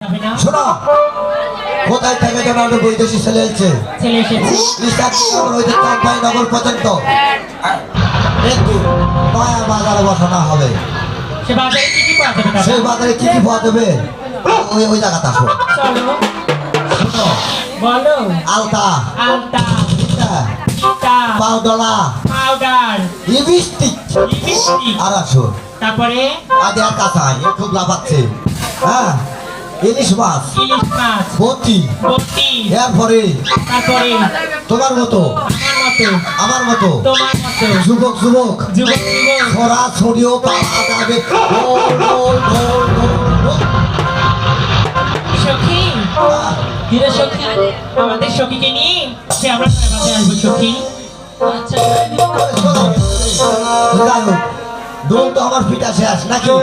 শোনো, কোথায় থেকে যেন একটা বৈদেশি ছেলে এসেছে। নগর পর্যন্ত একটু নয়া বাজারে বসানো হবে। সেই বাজারে কি কি পাওয়া যাবে ওই জায়গাতে আসো। শোনো, বলো। আলতা আলতা, পাউডার, লিপস্টিক আর আসো। তারপরে আগে আর কাঁচাই খুব লাফাচ্ছে। হ্যাঁ, ইলিশ মাছ, বটি, এরপরে তারপরে তোমার মতো আমার মতো যুবক ছড়া ছড়িও পাওয়া যাবে। সখী, ধীরে সখী, আমাদের সখীকে নিয়ে সে আমরা বাজারে আসবো সখী। আচ্ছা, দোল তো আমার পিঠা শেষ নাকি?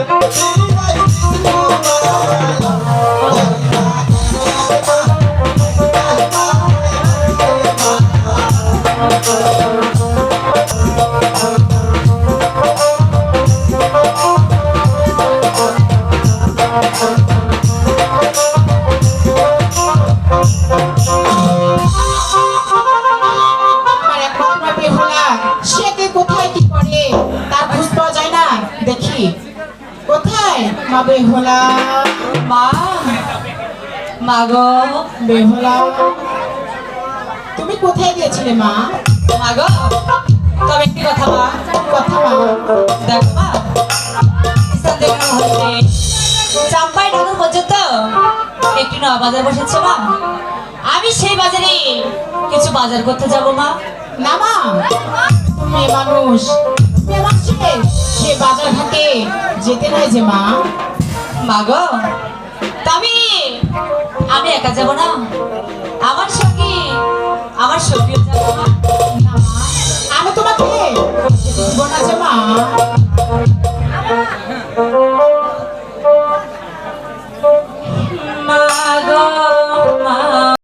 কোথায় কি করে তার খোঁজ পাওয়া যায় না। দেখি কোথায় মা বেহুলা, মা গো বেহুলা, তুমি কোথায় গিয়েছিলে মা? মা গো, তবে একটি কথা মা, কথা মা, দেখো মা, চাম্পাই ঢাকুর পর্যন্ত একটি নয়া বাজার বসেছে মা। আমি সেই বাজারে কিছু বাজার করতে যাব মা। না মা, তুমি মানুষ, সে বাজার ঘাটে যেতে নয় যে মা। মা গো, তবে আমি একা যাব না, আমার সঙ্গে আমার সঙ্গীও যাবো মা। না মা, আমি তোমাকে যেতে দিব না যে মা।